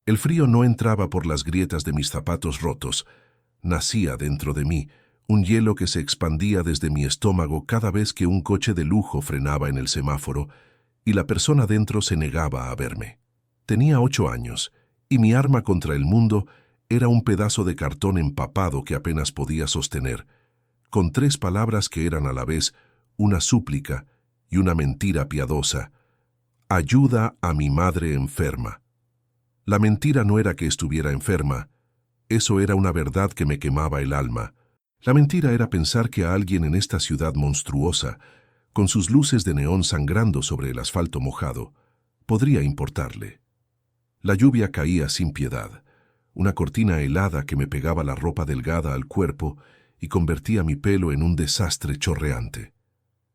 El frío no entraba por las grietas de mis zapatos rotos. Nacía dentro de mí, un hielo que se expandía desde mi estómago cada vez que un coche de lujo frenaba en el semáforo y la persona dentro se negaba a verme. Tenía 8 años, y mi arma contra el mundo era un pedazo de cartón empapado que apenas podía sostener, con 3 palabras que eran a la vez una súplica y una mentira piadosa: ayuda a mi madre enferma. La mentira no era que estuviera enferma, eso era una verdad que me quemaba el alma. La mentira era pensar que a alguien en esta ciudad monstruosa, con sus luces de neón sangrando sobre el asfalto mojado, podría importarle. La lluvia caía sin piedad, una cortina helada que me pegaba la ropa delgada al cuerpo y convertía mi pelo en un desastre chorreante.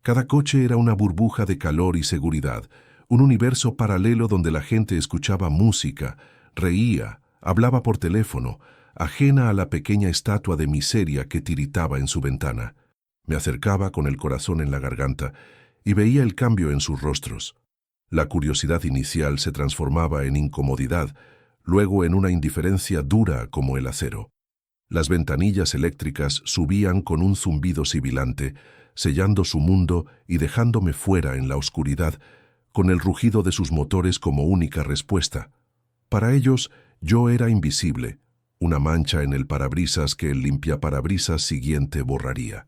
Cada coche era una burbuja de calor y seguridad, un universo paralelo donde la gente escuchaba música, reía, hablaba por teléfono, ajena a la pequeña estatua de miseria que tiritaba en su ventana. Me acercaba con el corazón en la garganta y veía el cambio en sus rostros. La curiosidad inicial se transformaba en incomodidad, luego en una indiferencia dura como el acero. Las ventanillas eléctricas subían con un zumbido sibilante, sellando su mundo y dejándome fuera en la oscuridad, con el rugido de sus motores como única respuesta. Para ellos, yo era invisible, una mancha en el parabrisas que el limpiaparabrisas siguiente borraría.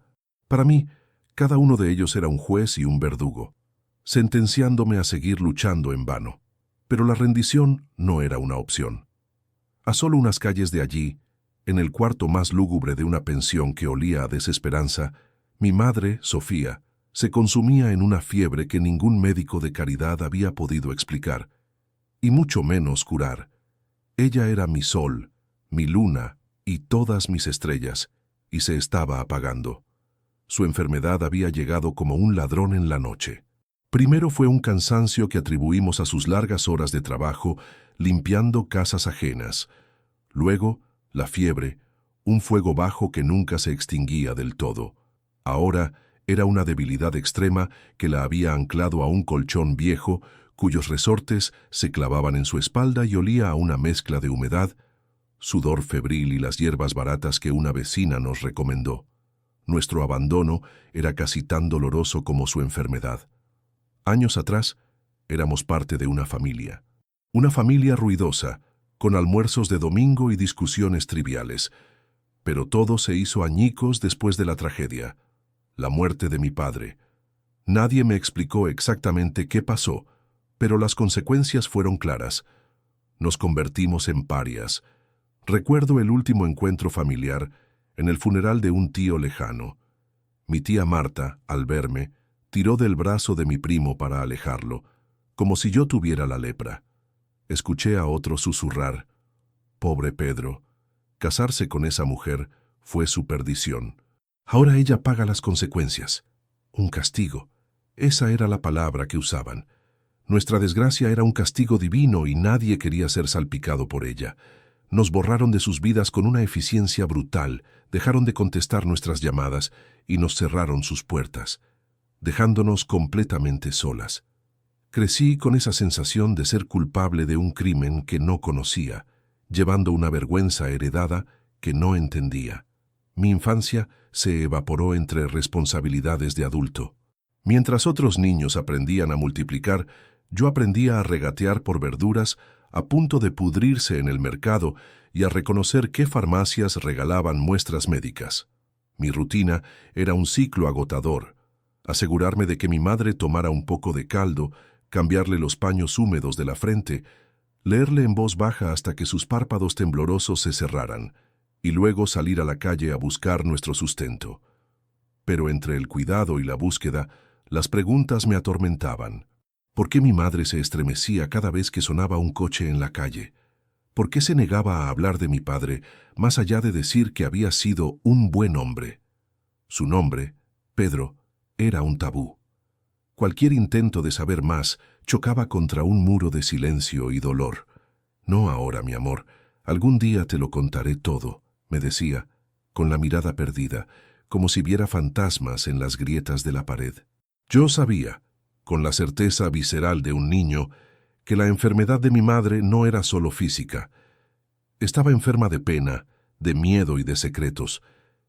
Para mí, cada uno de ellos era un juez y un verdugo, sentenciándome a seguir luchando en vano. Pero la rendición no era una opción. A solo unas calles de allí, en el cuarto más lúgubre de una pensión que olía a desesperanza, mi madre, Sofía, se consumía en una fiebre que ningún médico de caridad había podido explicar, y mucho menos curar. Ella era mi sol, mi luna y todas mis estrellas, y se estaba apagando. Su enfermedad había llegado como un ladrón en la noche. Primero fue un cansancio que atribuimos a sus largas horas de trabajo limpiando casas ajenas. Luego, la fiebre, un fuego bajo que nunca se extinguía del todo. Ahora era una debilidad extrema que la había anclado a un colchón viejo cuyos resortes se clavaban en su espalda y olía a una mezcla de humedad, sudor febril y las hierbas baratas que una vecina nos recomendó. Nuestro abandono era casi tan doloroso como su enfermedad. Años atrás, éramos parte de una familia ruidosa, con almuerzos de domingo y discusiones triviales, pero todo se hizo añicos después de la tragedia, la muerte de mi padre. Nadie me explicó exactamente qué pasó, pero las consecuencias fueron claras. Nos convertimos en parias. Recuerdo el último encuentro familiar en el funeral de un tío lejano. Mi tía Marta, al verme, tiró del brazo de mi primo para alejarlo, como si yo tuviera la lepra. Escuché a otro susurrar: pobre Pedro, casarse con esa mujer fue su perdición. Ahora ella paga las consecuencias. Un castigo. Esa era la palabra que usaban. Nuestra desgracia era un castigo divino y nadie quería ser salpicado por ella. Nos borraron de sus vidas con una eficiencia brutal, dejaron de contestar nuestras llamadas y nos cerraron sus puertas, dejándonos completamente solas. Crecí con esa sensación de ser culpable de un crimen que no conocía, llevando una vergüenza heredada que no entendía. Mi infancia se evaporó entre responsabilidades de adulto. Mientras otros niños aprendían a multiplicar, yo aprendía a regatear por verduras a punto de pudrirse en el mercado y a reconocer qué farmacias regalaban muestras médicas. Mi rutina era un ciclo agotador: asegurarme de que mi madre tomara un poco de caldo, cambiarle los paños húmedos de la frente, leerle en voz baja hasta que sus párpados temblorosos se cerraran, y luego salir a la calle a buscar nuestro sustento. Pero entre el cuidado y la búsqueda, las preguntas me atormentaban. ¿Por qué mi madre se estremecía cada vez que sonaba un coche en la calle? ¿Por qué se negaba a hablar de mi padre, más allá de decir que había sido un buen hombre? Su nombre, Pedro, era un tabú. Cualquier intento de saber más chocaba contra un muro de silencio y dolor. No ahora, mi amor, algún día te lo contaré todo, me decía, con la mirada perdida, como si viera fantasmas en las grietas de la pared. Yo sabía, con la certeza visceral de un niño, que la enfermedad de mi madre no era solo física. Estaba enferma de pena, de miedo y de secretos,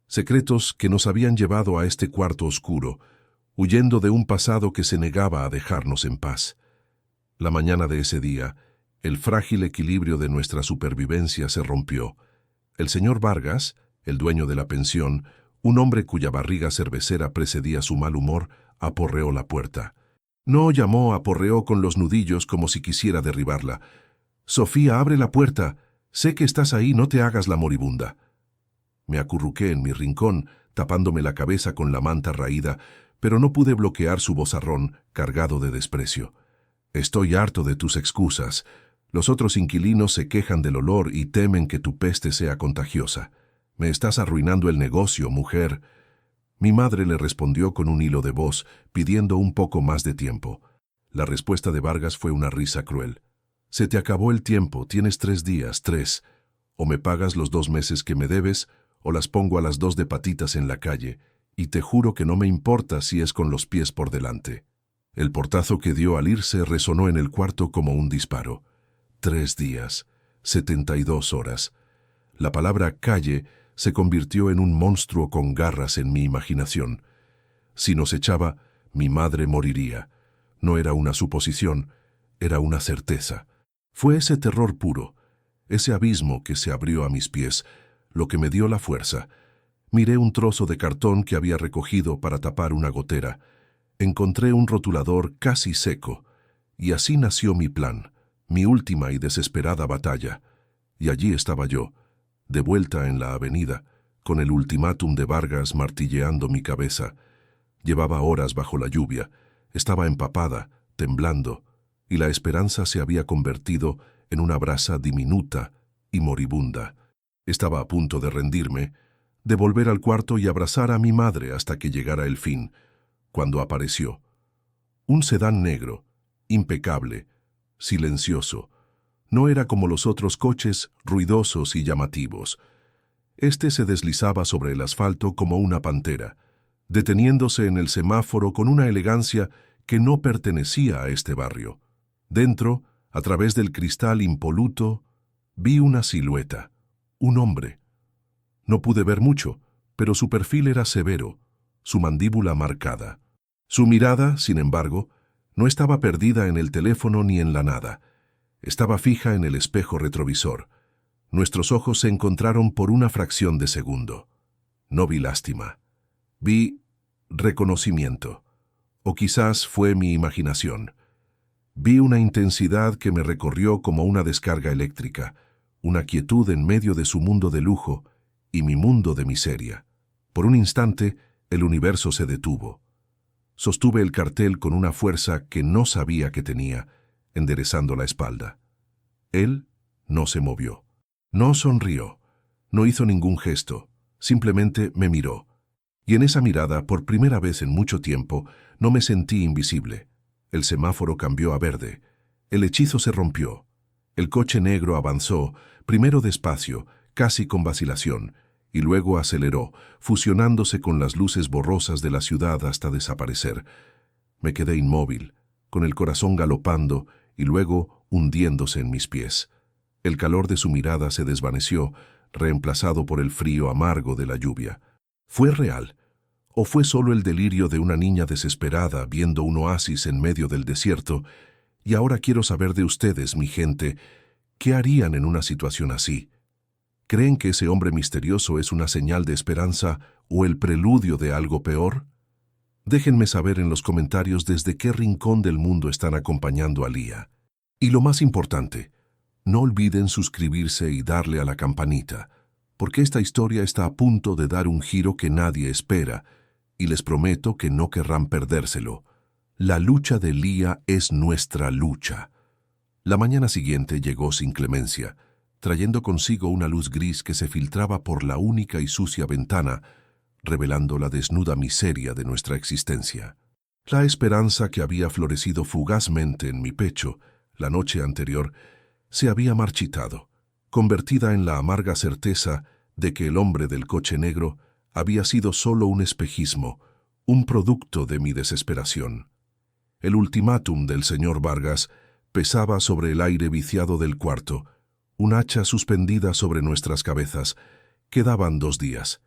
secretos que nos habían llevado a este cuarto oscuro, huyendo de un pasado que se negaba a dejarnos en paz. La mañana de ese día, el frágil equilibrio de nuestra supervivencia se rompió. El señor Vargas, el dueño de la pensión, un hombre cuya barriga cervecera precedía su mal humor, aporreó la puerta. No llamó, aporreó con los nudillos como si quisiera derribarla. «Sofía, abre la puerta. Sé que estás ahí, no te hagas la moribunda». Me acurruqué en mi rincón, tapándome la cabeza con la manta raída, pero no pude bloquear su vozarrón, cargado de desprecio. «Estoy harto de tus excusas. Los otros inquilinos se quejan del olor y temen que tu peste sea contagiosa. Me estás arruinando el negocio, mujer». Mi madre le respondió con un hilo de voz, pidiendo un poco más de tiempo. La respuesta de Vargas fue una risa cruel. «Se te acabó el tiempo, tienes 3 días, 3. O me pagas los 2 meses que me debes, o las pongo a las 2 de patitas en la calle, y te juro que no me importa si es con los pies por delante». El portazo que dio al irse resonó en el cuarto como un disparo. 3 días, 72 horas. La palabra calle se convirtió en un monstruo con garras en mi imaginación. Si nos echaba, mi madre moriría. No era una suposición, era una certeza. Fue ese terror puro, ese abismo que se abrió a mis pies, lo que me dio la fuerza. Miré un trozo de cartón que había recogido para tapar una gotera. Encontré un rotulador casi seco, y así nació mi plan, mi última y desesperada batalla. Y allí estaba yo, de vuelta en la avenida, con el ultimátum de Vargas martilleando mi cabeza. Llevaba horas bajo la lluvia, estaba empapada, temblando, y la esperanza se había convertido en una brasa diminuta y moribunda. Estaba a punto de rendirme, de volver al cuarto y abrazar a mi madre hasta que llegara el fin, cuando apareció. Un sedán negro, impecable, silencioso. No era como los otros coches, ruidosos y llamativos. Este se deslizaba sobre el asfalto como una pantera, deteniéndose en el semáforo con una elegancia que no pertenecía a este barrio. Dentro, a través del cristal impoluto, vi una silueta, un hombre. No pude ver mucho, pero su perfil era severo, su mandíbula marcada. Su mirada, sin embargo, no estaba perdida en el teléfono ni en la nada. Estaba fija en el espejo retrovisor. Nuestros ojos se encontraron por una fracción de segundo. No vi lástima. Vi reconocimiento. O quizás fue mi imaginación. Vi una intensidad que me recorrió como una descarga eléctrica, una quietud en medio de su mundo de lujo y mi mundo de miseria. Por un instante, el universo se detuvo. Sostuve el cartel con una fuerza que no sabía que tenía, enderezando la espalda. Él no se movió. No sonrió. No hizo ningún gesto. Simplemente me miró. Y en esa mirada, por primera vez en mucho tiempo, no me sentí invisible. El semáforo cambió a verde. El hechizo se rompió. El coche negro avanzó, primero despacio, casi con vacilación, y luego aceleró, fusionándose con las luces borrosas de la ciudad hasta desaparecer. Me quedé inmóvil, con el corazón galopando y luego hundiéndose en mis pies. El calor de su mirada se desvaneció, reemplazado por el frío amargo de la lluvia. ¿Fue real? ¿O fue solo el delirio de una niña desesperada viendo un oasis en medio del desierto? Y ahora quiero saber de ustedes, mi gente, ¿qué harían en una situación así? ¿Creen que ese hombre misterioso es una señal de esperanza o el preludio de algo peor? Déjenme saber en los comentarios desde qué rincón del mundo están acompañando a Lía. Y lo más importante, no olviden suscribirse y darle a la campanita, porque esta historia está a punto de dar un giro que nadie espera, y les prometo que no querrán perdérselo. La lucha de Lía es nuestra lucha. La mañana siguiente llegó sin clemencia, trayendo consigo una luz gris que se filtraba por la única y sucia ventana, revelando la desnuda miseria de nuestra existencia. La esperanza que había florecido fugazmente en mi pecho la noche anterior se había marchitado, convertida en la amarga certeza de que el hombre del coche negro había sido solo un espejismo, un producto de mi desesperación. El ultimátum del señor Vargas Pesaba sobre el aire viciado del cuarto, un hacha suspendida sobre nuestras cabezas. Quedaban 2 días.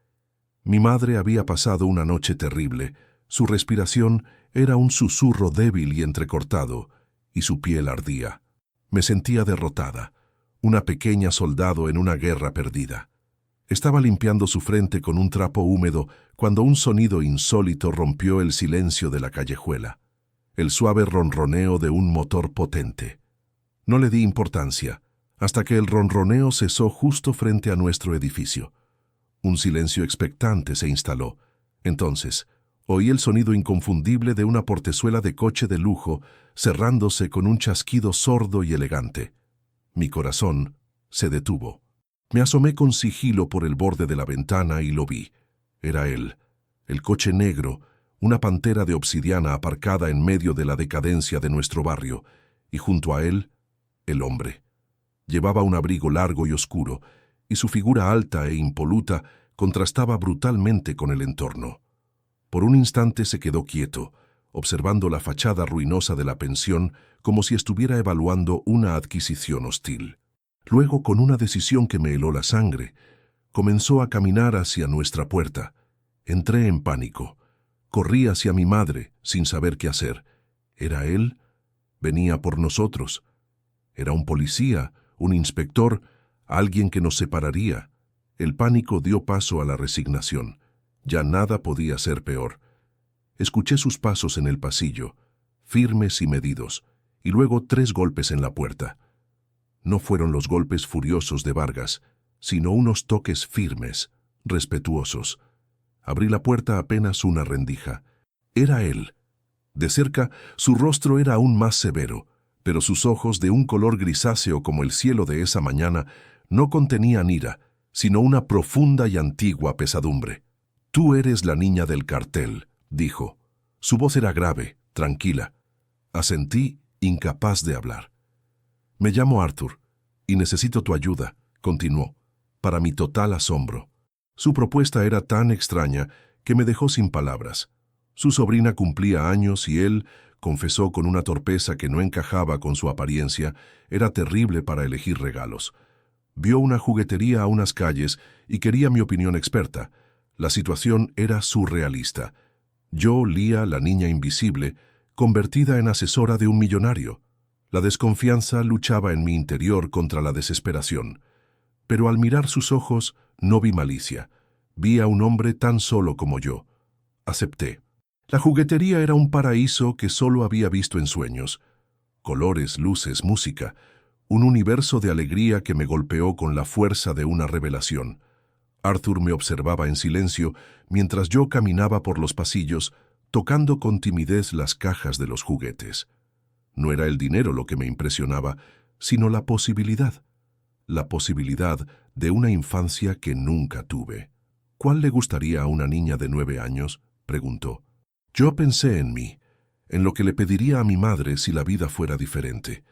Mi madre había pasado una noche terrible. Su respiración era un susurro débil y entrecortado, y su piel ardía. Me sentía derrotada, una pequeña soldado en una guerra perdida. Estaba limpiando su frente con un trapo húmedo cuando un sonido insólito rompió el silencio de la callejuela. El suave ronroneo de un motor potente. No le di importancia, hasta que el ronroneo cesó justo frente a nuestro edificio. Un silencio expectante se instaló. Entonces, oí el sonido inconfundible de una portezuela de coche de lujo cerrándose con un chasquido sordo y elegante. Mi corazón se detuvo. Me asomé con sigilo por el borde de la ventana y lo vi. Era él, el coche negro, una pantera de obsidiana aparcada en medio de la decadencia de nuestro barrio, y junto a él, el hombre. Llevaba un abrigo largo y oscuro, y su figura alta e impoluta contrastaba brutalmente con el entorno. Por un instante se quedó quieto, observando la fachada ruinosa de la pensión como si estuviera evaluando una adquisición hostil. Luego, con una decisión que me heló la sangre, comenzó a caminar hacia nuestra puerta. Entré en pánico. Corrí hacia mi madre, sin saber qué hacer. ¿Era él? Venía por nosotros. Era un policía, un inspector, alguien que nos separaría. El pánico dio paso a la resignación. Ya nada podía ser peor. Escuché sus pasos en el pasillo, firmes y medidos, y luego 3 golpes en la puerta. No fueron los golpes furiosos de Vargas, sino unos toques firmes, respetuosos. Abrí la puerta apenas una rendija. Era él. De cerca, su rostro era aún más severo, pero sus ojos, de un color grisáceo como el cielo de esa mañana, no contenían ira, sino una profunda y antigua pesadumbre. «Tú eres la niña del cartel», dijo. Su voz era grave, tranquila. Asentí, incapaz de hablar. «Me llamo Arthur, y necesito tu ayuda», continuó, para mi total asombro. Su propuesta era tan extraña que me dejó sin palabras. Su sobrina cumplía años y él, confesó con una torpeza que no encajaba con su apariencia, era terrible para elegir regalos. Vio una juguetería a unas calles y quería mi opinión experta. La situación era surrealista. Yo, Lía, la niña invisible, convertida en asesora de un millonario. La desconfianza luchaba en mi interior contra la desesperación. Pero al mirar sus ojos no vi malicia. Vi a un hombre tan solo como yo. Acepté. La juguetería era un paraíso que solo había visto en sueños. Colores, luces, música. Un universo de alegría que me golpeó con la fuerza de una revelación. Arthur me observaba en silencio mientras yo caminaba por los pasillos, tocando con timidez las cajas de los juguetes. No era el dinero lo que me impresionaba, sino la posibilidad. La posibilidad de una infancia que nunca tuve. «¿Cuál le gustaría a una niña de 9 años?» preguntó. Yo pensé en mí, en lo que le pediría a mi madre si la vida fuera diferente.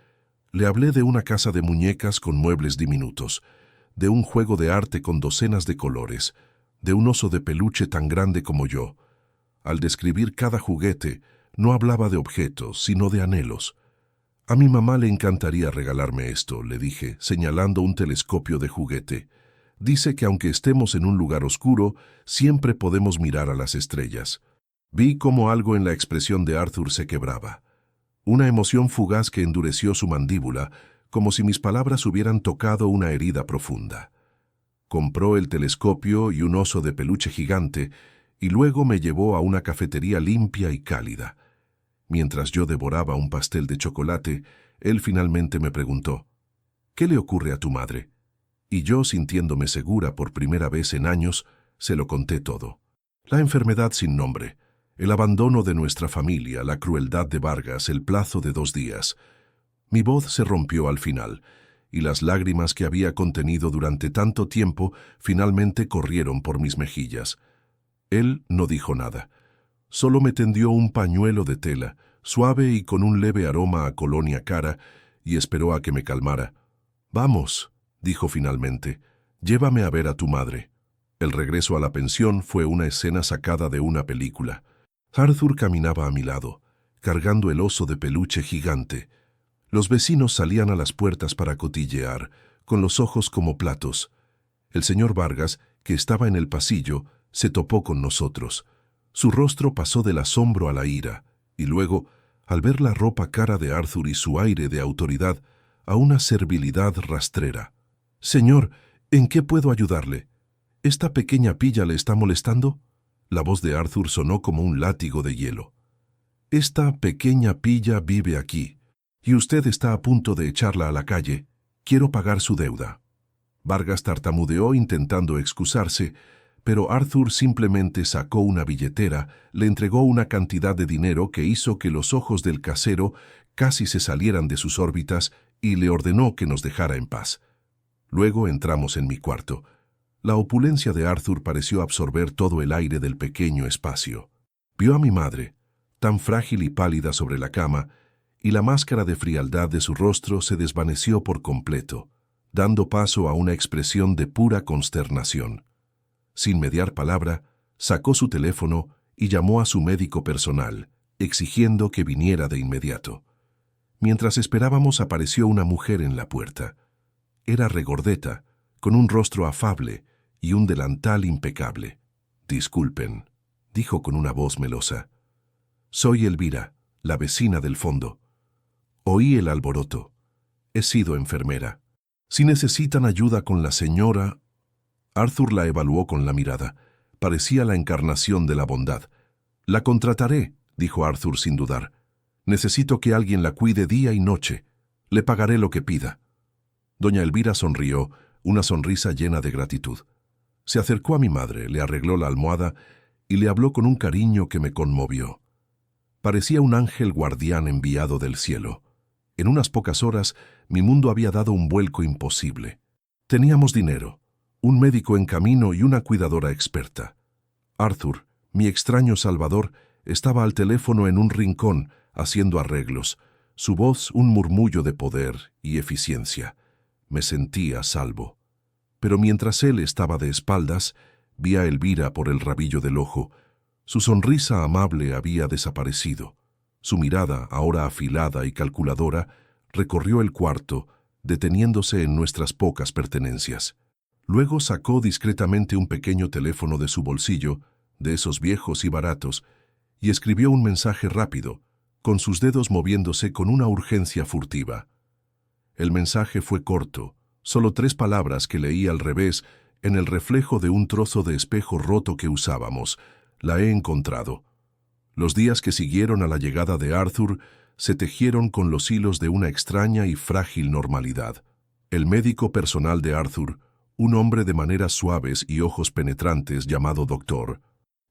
Le hablé de una casa de muñecas con muebles diminutos, de un juego de arte con docenas de colores, de un oso de peluche tan grande como yo. Al describir cada juguete, no hablaba de objetos, sino de anhelos. «A mi mamá le encantaría regalarme esto», le dije, señalando un telescopio de juguete. «Dice que aunque estemos en un lugar oscuro, siempre podemos mirar a las estrellas». Vi cómo algo en la expresión de Arthur se quebraba. Una emoción fugaz que endureció su mandíbula, como si mis palabras hubieran tocado una herida profunda. Compró el telescopio y un oso de peluche gigante, y luego me llevó a una cafetería limpia y cálida. Mientras yo devoraba un pastel de chocolate, él finalmente me preguntó, «¿Qué le ocurre a tu madre?» Y yo, sintiéndome segura por primera vez en años, se lo conté todo. La enfermedad sin nombre, el abandono de nuestra familia, la crueldad de Vargas, el plazo de 2 días. Mi voz se rompió al final, y las lágrimas que había contenido durante tanto tiempo finalmente corrieron por mis mejillas. Él no dijo nada. Solo me tendió un pañuelo de tela, suave y con un leve aroma a colonia cara, y esperó a que me calmara. «Vamos», dijo finalmente, «llévame a ver a tu madre». El regreso a la pensión fue una escena sacada de una película. Arthur caminaba a mi lado, cargando el oso de peluche gigante. Los vecinos salían a las puertas para cotillear, con los ojos como platos. El señor Vargas, que estaba en el pasillo, se topó con nosotros. Su rostro pasó del asombro a la ira, y luego, al ver la ropa cara de Arthur y su aire de autoridad, a una servilidad rastrera. «Señor, ¿en qué puedo ayudarle? ¿Esta pequeña pilla le está molestando?» La voz de Arthur sonó como un látigo de hielo. «Esta pequeña pilla vive aquí, y usted está a punto de echarla a la calle. Quiero pagar su deuda». Vargas tartamudeó intentando excusarse, pero Arthur simplemente sacó una billetera, le entregó una cantidad de dinero que hizo que los ojos del casero casi se salieran de sus órbitas y le ordenó que nos dejara en paz. Luego entramos en mi cuarto. La opulencia de Arthur pareció absorber todo el aire del pequeño espacio. Vio a mi madre, tan frágil y pálida sobre la cama, y la máscara de frialdad de su rostro se desvaneció por completo, dando paso a una expresión de pura consternación. Sin mediar palabra, sacó su teléfono y llamó a su médico personal, exigiendo que viniera de inmediato. Mientras esperábamos apareció una mujer en la puerta. Era regordeta, con un rostro afable y un delantal impecable. «Disculpen», dijo con una voz melosa. «Soy Elvira, la vecina del fondo. Oí el alboroto. He sido enfermera. Si necesitan ayuda con la señora...» Arthur la evaluó con la mirada. Parecía la encarnación de la bondad. «La contrataré», dijo Arthur sin dudar. «Necesito que alguien la cuide día y noche. Le pagaré lo que pida». Doña Elvira sonrió, una sonrisa llena de gratitud. Se acercó a mi madre, le arregló la almohada y le habló con un cariño que me conmovió. Parecía un ángel guardián enviado del cielo. En unas pocas horas, mi mundo había dado un vuelco imposible. Teníamos dinero, un médico en camino y una cuidadora experta. Arthur, mi extraño salvador, estaba al teléfono en un rincón, haciendo arreglos, su voz un murmullo de poder y eficiencia. Me sentía a salvo. Pero mientras él estaba de espaldas, vi a Elvira por el rabillo del ojo. Su sonrisa amable había desaparecido. Su mirada, ahora afilada y calculadora, recorrió el cuarto, deteniéndose en nuestras pocas pertenencias. Luego sacó discretamente un pequeño teléfono de su bolsillo, de esos viejos y baratos, y escribió un mensaje rápido, con sus dedos moviéndose con una urgencia furtiva. El mensaje fue corto, solo 3 palabras que leí al revés en el reflejo de un trozo de espejo roto que usábamos. «La he encontrado». Los días que siguieron a la llegada de Arthur se tejieron con los hilos de una extraña y frágil normalidad. El médico personal de Arthur, un hombre de maneras suaves y ojos penetrantes llamado Dr.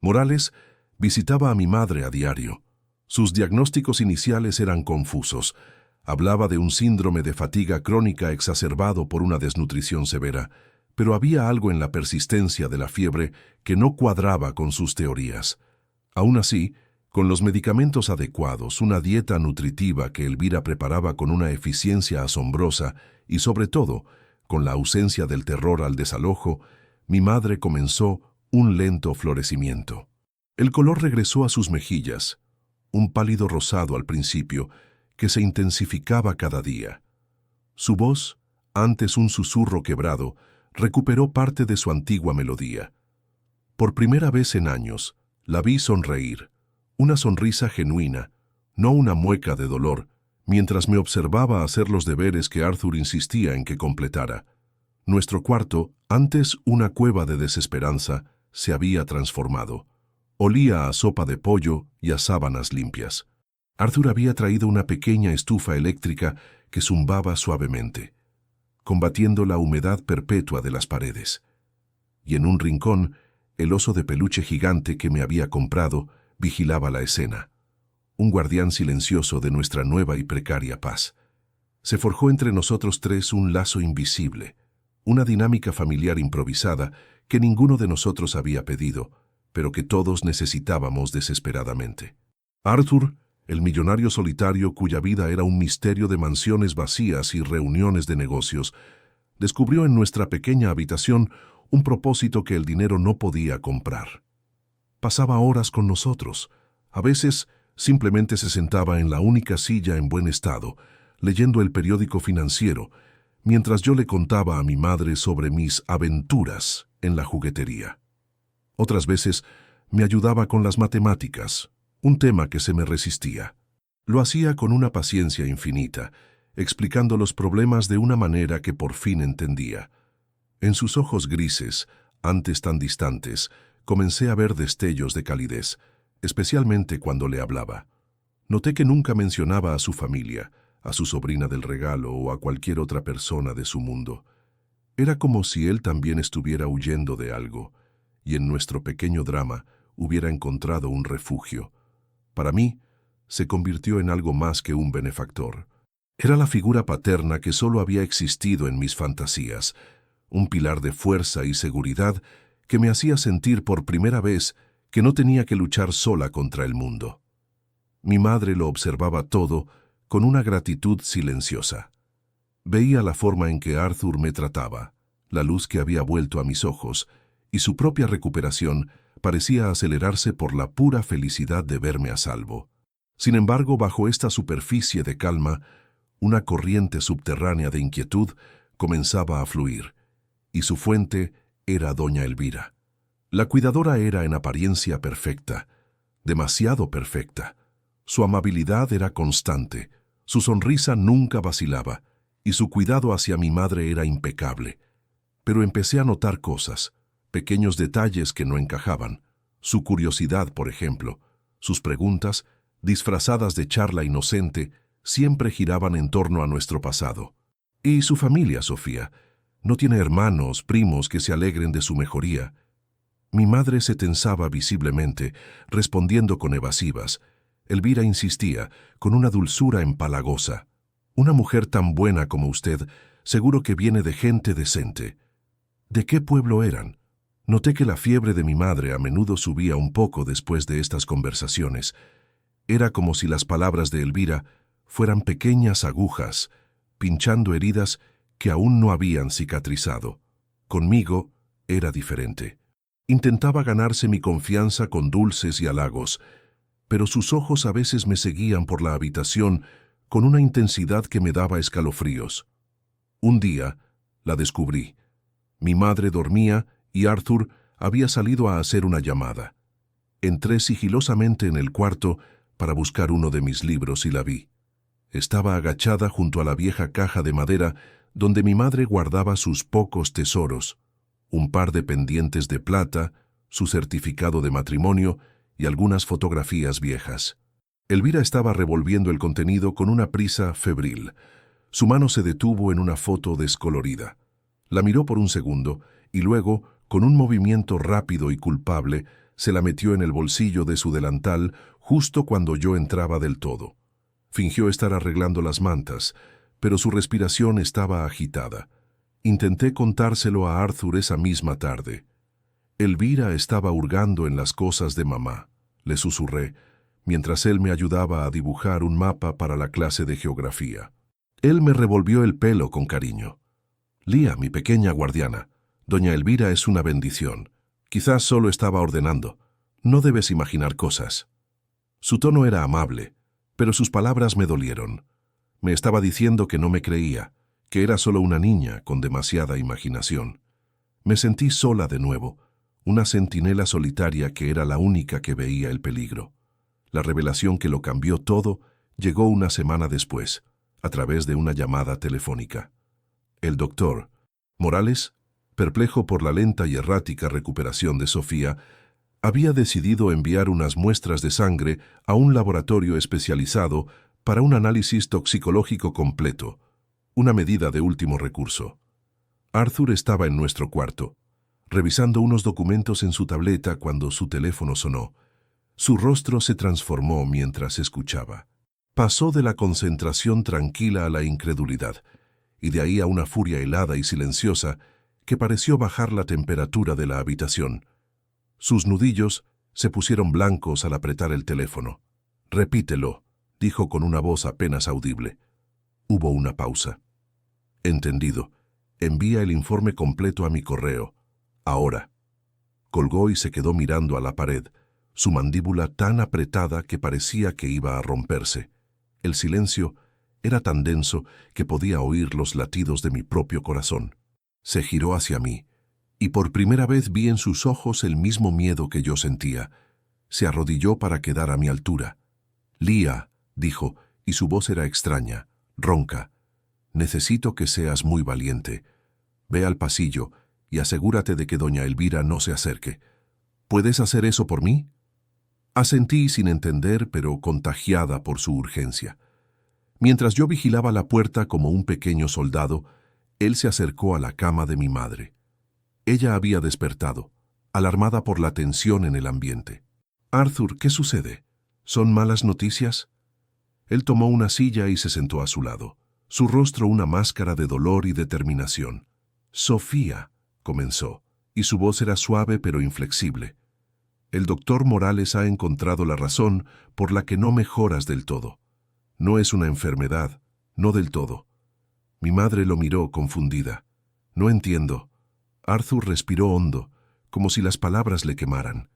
Morales, visitaba a mi madre a diario. Sus diagnósticos iniciales eran confusos. Hablaba de un síndrome de fatiga crónica exacerbado por una desnutrición severa, pero había algo en la persistencia de la fiebre que no cuadraba con sus teorías. Aún así, con los medicamentos adecuados, una dieta nutritiva que Elvira preparaba con una eficiencia asombrosa y, sobre todo, con la ausencia del terror al desalojo, mi madre comenzó un lento florecimiento. El color regresó a sus mejillas, un pálido rosado al principio, que se intensificaba cada día. Su voz, antes un susurro quebrado, recuperó parte de su antigua melodía. Por primera vez en años, la vi sonreír, una sonrisa genuina, no una mueca de dolor, mientras me observaba hacer los deberes que Arthur insistía en que completara. Nuestro cuarto, antes una cueva de desesperanza, se había transformado. Olía a sopa de pollo y a sábanas limpias. Arthur había traído una pequeña estufa eléctrica que zumbaba suavemente, combatiendo la humedad perpetua de las paredes. Y en un rincón, el oso de peluche gigante que me había comprado vigilaba la escena, un guardián silencioso de nuestra nueva y precaria paz. Se forjó entre nosotros 3 un lazo invisible, una dinámica familiar improvisada que ninguno de nosotros había pedido, pero que todos necesitábamos desesperadamente. Arthur, el millonario solitario cuya vida era un misterio de mansiones vacías y reuniones de negocios, descubrió en nuestra pequeña habitación un propósito que el dinero no podía comprar. Pasaba horas con nosotros. A veces simplemente se sentaba en la única silla en buen estado, leyendo el periódico financiero, mientras yo le contaba a mi madre sobre mis aventuras en la juguetería. Otras veces me ayudaba con las matemáticas, un tema que se me resistía. Lo hacía con una paciencia infinita, explicando los problemas de una manera que por fin entendía. En sus ojos grises, antes tan distantes, comencé a ver destellos de calidez, especialmente cuando le hablaba. Noté que nunca mencionaba a su familia, a su sobrina del regalo o a cualquier otra persona de su mundo. Era como si él también estuviera huyendo de algo, y en nuestro pequeño drama hubiera encontrado un refugio. Para mí, se convirtió en algo más que un benefactor. Era la figura paterna que solo había existido en mis fantasías, un pilar de fuerza y seguridad que me hacía sentir por primera vez que no tenía que luchar sola contra el mundo. Mi madre lo observaba todo con una gratitud silenciosa. Veía la forma en que Arthur me trataba, la luz que había vuelto a mis ojos, y su propia recuperación parecía acelerarse por la pura felicidad de verme a salvo. Sin embargo, bajo esta superficie de calma, una corriente subterránea de inquietud comenzaba a fluir, y su fuente era doña Elvira. La cuidadora era en apariencia perfecta, demasiado perfecta. Su amabilidad era constante, su sonrisa nunca vacilaba, y su cuidado hacia mi madre era impecable. Pero empecé a notar cosas, pequeños detalles que no encajaban. Su curiosidad, por ejemplo, sus preguntas, disfrazadas de charla inocente, siempre giraban en torno a nuestro pasado. ¿Y su familia, Sofía? ¿No tiene hermanos, primos que se alegren de su mejoría? Mi madre se tensaba visiblemente, respondiendo con evasivas. Elvira insistía, con una dulzura empalagosa. Una mujer tan buena como usted, seguro que viene de gente decente. ¿De qué pueblo eran? Noté que la fiebre de mi madre a menudo subía un poco después de estas conversaciones. Era como si las palabras de Elvira fueran pequeñas agujas, pinchando heridas que aún no habían cicatrizado. Conmigo era diferente. Intentaba ganarse mi confianza con dulces y halagos, pero sus ojos a veces me seguían por la habitación con una intensidad que me daba escalofríos. Un día la descubrí. Mi madre dormía y Arthur había salido a hacer una llamada. Entré sigilosamente en el cuarto para buscar uno de mis libros y la vi. Estaba agachada junto a la vieja caja de madera donde mi madre guardaba sus pocos tesoros, un par de pendientes de plata, su certificado de matrimonio y algunas fotografías viejas. Elvira estaba revolviendo el contenido con una prisa febril. Su mano se detuvo en una foto descolorida. La miró por un segundo y luego, con un movimiento rápido y culpable, se la metió en el bolsillo de su delantal justo cuando yo entraba del todo. Fingió estar arreglando las mantas, pero su respiración estaba agitada. Intenté contárselo a Arthur esa misma tarde. Elvira estaba hurgando en las cosas de mamá, le susurré, mientras él me ayudaba a dibujar un mapa para la clase de geografía. Él me revolvió el pelo con cariño. Lía, mi pequeña guardiana, doña Elvira es una bendición. Quizás solo estaba ordenando. No debes imaginar cosas. Su tono era amable, pero sus palabras me dolieron. Me estaba diciendo que no me creía, que era solo una niña con demasiada imaginación. Me sentí sola de nuevo, una centinela solitaria que era la única que veía el peligro. La revelación que lo cambió todo llegó una semana después, a través de una llamada telefónica. El doctor Morales, perplejo por la lenta y errática recuperación de Sofía, había decidido enviar unas muestras de sangre a un laboratorio especializado para un análisis toxicológico completo, una medida de último recurso. Arthur estaba en nuestro cuarto, revisando unos documentos en su tableta cuando su teléfono sonó. Su rostro se transformó mientras escuchaba. Pasó de la concentración tranquila a la incredulidad, y de ahí a una furia helada y silenciosa que pareció bajar la temperatura de la habitación. Sus nudillos se pusieron blancos al apretar el teléfono. «Repítelo», dijo con una voz apenas audible. Hubo una pausa. «Entendido. Envía el informe completo a mi correo. Ahora». Colgó y se quedó mirando a la pared, su mandíbula tan apretada que parecía que iba a romperse. El silencio Era tan denso que podía oír los latidos de mi propio corazón. Se giró hacia mí, y por primera vez vi en sus ojos el mismo miedo que yo sentía. Se arrodilló para quedar a mi altura. «Lía», dijo, y su voz era extraña, ronca. «Necesito que seas muy valiente. Ve al pasillo y asegúrate de que doña Elvira no se acerque. ¿Puedes hacer eso por mí?» Asentí sin entender, pero contagiada por su urgencia. Mientras yo vigilaba la puerta como un pequeño soldado, él se acercó a la cama de mi madre. Ella había despertado, alarmada por la tensión en el ambiente. «Arthur, ¿qué sucede? ¿Son malas noticias?» Él tomó una silla y se sentó a su lado, su rostro una máscara de dolor y determinación. «Sofía», comenzó, y su voz era suave pero inflexible. «El doctor Morales ha encontrado la razón por la que no mejoras del todo. No es una enfermedad, no del todo». Mi madre lo miró confundida. «No entiendo». Arthur respiró hondo, como si las palabras le quemaran.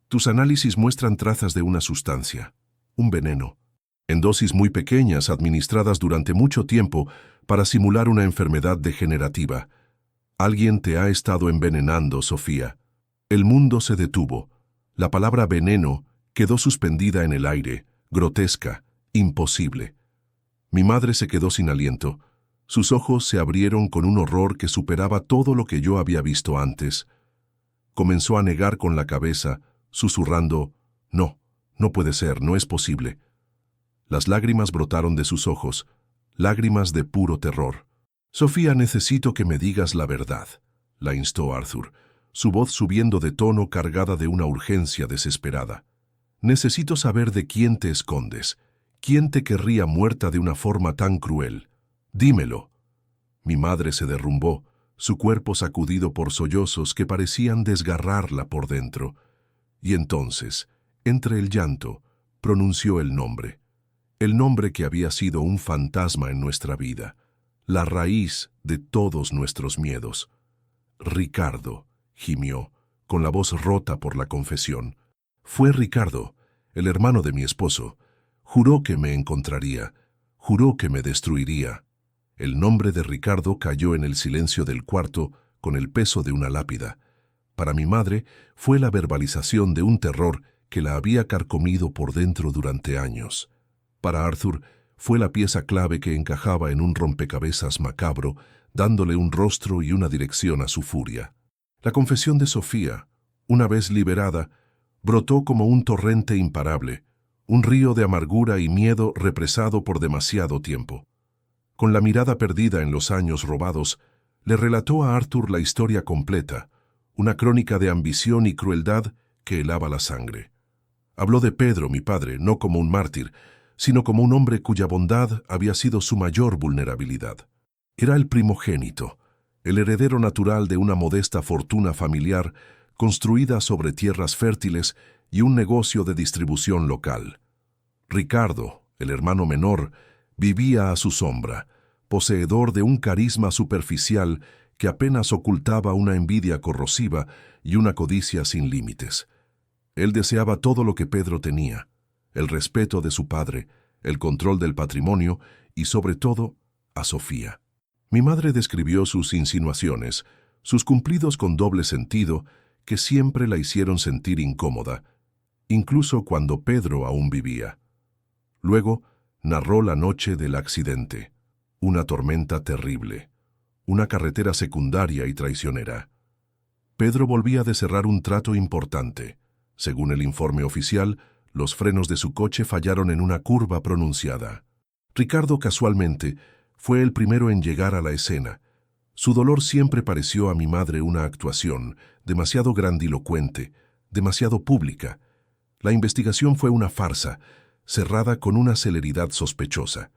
«Tus análisis muestran trazas de una sustancia, un veneno, en dosis muy pequeñas administradas durante mucho tiempo para simular una enfermedad degenerativa. Alguien te ha estado envenenando, Sofía». El mundo se detuvo. La palabra veneno quedó suspendida en el aire, grotesca, imposible. Mi madre se quedó sin aliento. Sus ojos se abrieron con un horror que superaba todo lo que yo había visto antes. Comenzó a negar con la cabeza, susurrando: «No, no puede ser, no es posible». Las lágrimas brotaron de sus ojos, lágrimas de puro terror. «Sofía, necesito que me digas la verdad», la instó Arthur, su voz subiendo de tono cargada de una urgencia desesperada. «Necesito saber de quién te escondes. ¿Quién te querría muerta de una forma tan cruel? Dímelo». Mi madre se derrumbó, su cuerpo sacudido por sollozos que parecían desgarrarla por dentro. Y entonces, entre el llanto, pronunció el nombre que había sido un fantasma en nuestra vida, la raíz de todos nuestros miedos. «Ricardo», gimió, con la voz rota por la confesión. «Fue Ricardo, el hermano de mi esposo. Juró que me encontraría, juró que me destruiría». El nombre de Ricardo cayó en el silencio del cuarto con el peso de una lápida. Para mi madre fue la verbalización de un terror que la había carcomido por dentro durante años. Para Arthur fue la pieza clave que encajaba en un rompecabezas macabro, dándole un rostro y una dirección a su furia. La confesión de Sofía, una vez liberada, brotó como un torrente imparable, un río de amargura y miedo represado por demasiado tiempo. Con la mirada perdida en los años robados, le relató a Arthur la historia completa, una crónica de ambición y crueldad que helaba la sangre. Habló de Pedro, mi padre, no como un mártir, sino como un hombre cuya bondad había sido su mayor vulnerabilidad. Era el primogénito, el heredero natural de una modesta fortuna familiar construida sobre tierras fértiles y un negocio de distribución local. Ricardo, el hermano menor, vivía a su sombra, poseedor de un carisma superficial que apenas ocultaba una envidia corrosiva y una codicia sin límites. Él deseaba todo lo que Pedro tenía: el respeto de su padre, el control del patrimonio y, sobre todo, a Sofía. Mi madre describió sus insinuaciones, sus cumplidos con doble sentido, que siempre la hicieron sentir incómoda, incluso cuando Pedro aún vivía. Luego, narró la noche del accidente, una tormenta terrible, una carretera secundaria y traicionera. Pedro volvía de cerrar un trato importante. Según el informe oficial, los frenos de su coche fallaron en una curva pronunciada. Ricardo, casualmente, fue el primero en llegar a la escena. Su dolor siempre pareció a mi madre una actuación demasiado grandilocuente, demasiado pública. La investigación fue una farsa, cerrada con una celeridad sospechosa.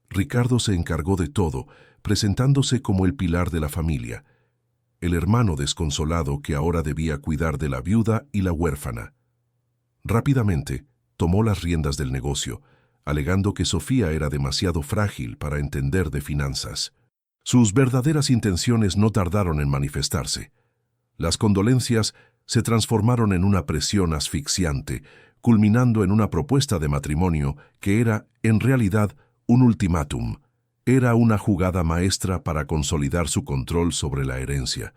Ricardo se encargó de todo, presentándose como el pilar de la familia, el hermano desconsolado que ahora debía cuidar de la viuda y la huérfana. Rápidamente tomó las riendas del negocio, alegando que Sofía era demasiado frágil para entender de finanzas. Sus verdaderas intenciones no tardaron en manifestarse. Las condolencias se transformaron en una presión asfixiante, culminando en una propuesta de matrimonio que era, en realidad, Un ultimátum. Era una jugada maestra para consolidar su control sobre la herencia,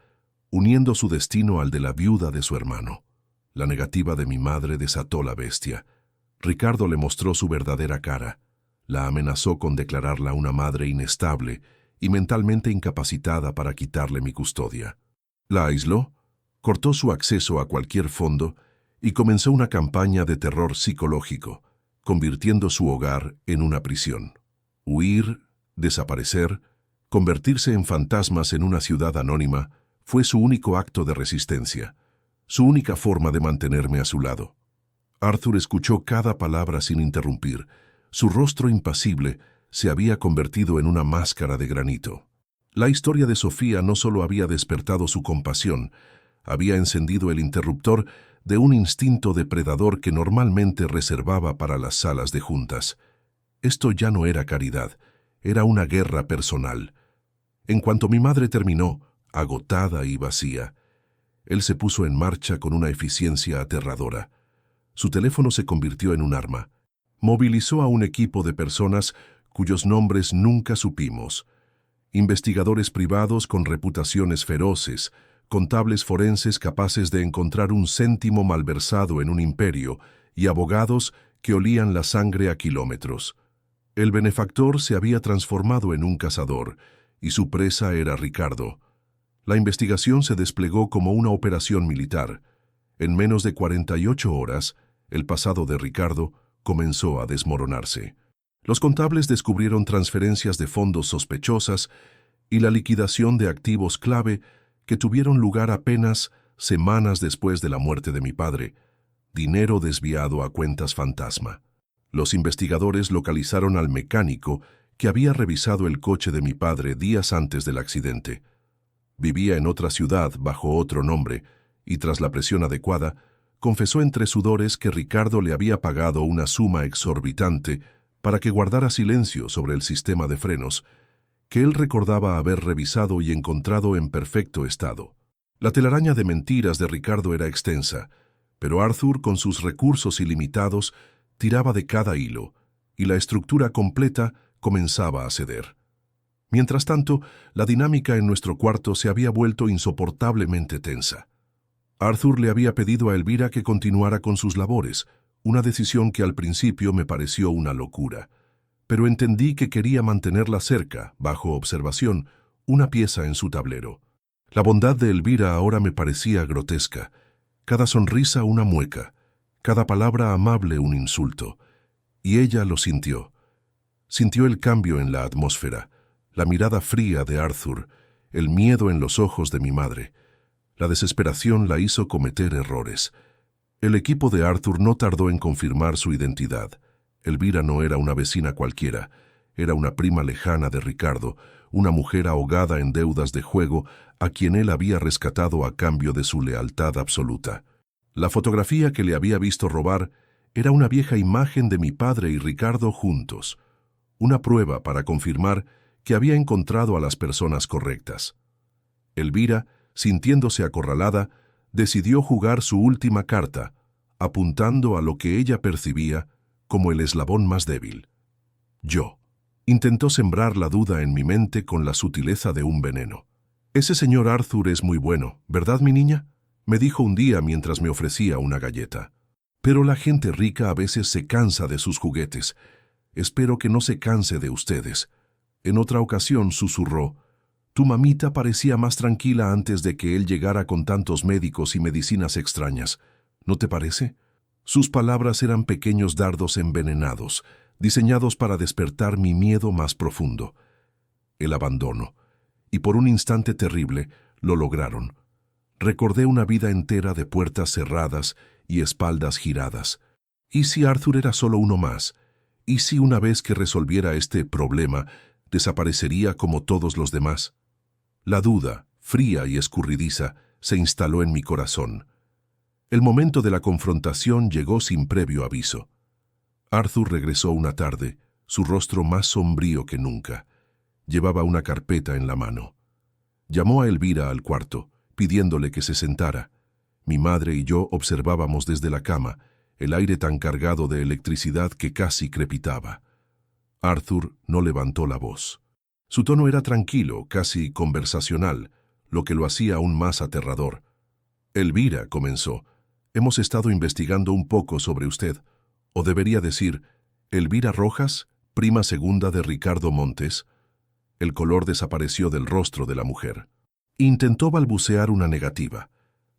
uniendo su destino al de la viuda de su hermano. La negativa de mi madre desató la bestia. Ricardo le mostró su verdadera cara. La amenazó con declararla una madre inestable y mentalmente incapacitada para quitarle mi custodia. La aisló, cortó su acceso a cualquier fondo y comenzó una campaña de terror psicológico, convirtiendo su hogar en una prisión. Huir, desaparecer, convertirse en fantasmas en una ciudad anónima fue su único acto de resistencia, su única forma de mantenerme a su lado. Arthur escuchó cada palabra sin interrumpir. Su rostro impasible se había convertido en una máscara de granito. La historia de Sofía no solo había despertado su compasión, había encendido el interruptor de un instinto depredador que normalmente reservaba para las salas de juntas. Esto ya no era caridad, era una guerra personal. En cuanto mi madre terminó, agotada y vacía, él se puso en marcha con una eficiencia aterradora. Su teléfono se convirtió en un arma. Movilizó a un equipo de personas cuyos nombres nunca supimos. Investigadores privados con reputaciones feroces, contables forenses capaces de encontrar un céntimo malversado en un imperio y abogados que olían la sangre a kilómetros. El benefactor se había transformado en un cazador y su presa era Ricardo. La investigación se desplegó como una operación militar. En menos de 48 horas, el pasado de Ricardo comenzó a desmoronarse. Los contables descubrieron transferencias de fondos sospechosas y la liquidación de activos clave que tuvieron lugar apenas semanas después de la muerte de mi padre, dinero desviado a cuentas fantasma. Los investigadores localizaron al mecánico que había revisado el coche de mi padre días antes del accidente. Vivía en otra ciudad bajo otro nombre y tras la presión adecuada, confesó entre sudores que Ricardo le había pagado una suma exorbitante para que guardara silencio sobre el sistema de frenos, que él recordaba haber revisado y encontrado en perfecto estado. La telaraña de mentiras de Ricardo era extensa, pero Arthur, con sus recursos ilimitados, tiraba de cada hilo, y la estructura completa comenzaba a ceder. Mientras tanto, la dinámica en nuestro cuarto se había vuelto insoportablemente tensa. Arthur le había pedido a Elvira que continuara con sus labores, una decisión que al principio me pareció una locura, pero entendí que quería mantenerla cerca, bajo observación, una pieza en su tablero. La bondad de Elvira ahora me parecía grotesca, cada sonrisa una mueca, cada palabra amable un insulto, y ella lo sintió. Sintió el cambio en la atmósfera, la mirada fría de Arthur, el miedo en los ojos de mi madre. La desesperación la hizo cometer errores. El equipo de Arthur no tardó en confirmar su identidad. Elvira no era una vecina cualquiera, era una prima lejana de Ricardo, una mujer ahogada en deudas de juego a quien él había rescatado a cambio de su lealtad absoluta. La fotografía que le había visto robar era una vieja imagen de mi padre y Ricardo juntos, una prueba para confirmar que había encontrado a las personas correctas. Elvira, sintiéndose acorralada, decidió jugar su última carta, apuntando a lo que ella percibía como el eslabón más débil. Yo. Intentó sembrar la duda en mi mente con la sutileza de un veneno. «Ese señor Arthur es muy bueno, ¿verdad, mi niña?», me dijo un día mientras me ofrecía una galleta. «Pero la gente rica a veces se cansa de sus juguetes. Espero que no se canse de ustedes». En otra ocasión susurró: «Tu mamita parecía más tranquila antes de que él llegara con tantos médicos y medicinas extrañas. ¿No te parece?». Sus palabras eran pequeños dardos envenenados, diseñados para despertar mi miedo más profundo. El abandono. Y por un instante terrible, lo lograron. Recordé una vida entera de puertas cerradas y espaldas giradas. ¿Y si Arthur era solo uno más? ¿Y si una vez que resolviera este problema, desaparecería como todos los demás? La duda, fría y escurridiza, se instaló en mi corazón. El momento de la confrontación llegó sin previo aviso. Arthur regresó una tarde, su rostro más sombrío que nunca. Llevaba una carpeta en la mano. Llamó a Elvira al cuarto, pidiéndole que se sentara. Mi madre y yo observábamos desde la cama, el aire tan cargado de electricidad que casi crepitaba. Arthur no levantó la voz. Su tono era tranquilo, casi conversacional, lo que lo hacía aún más aterrador. Elvira, comenzó, hemos estado investigando un poco sobre usted, o debería decir, Elvira Rojas, prima segunda de Ricardo Montes. El color desapareció del rostro de la mujer. Intentó balbucear una negativa,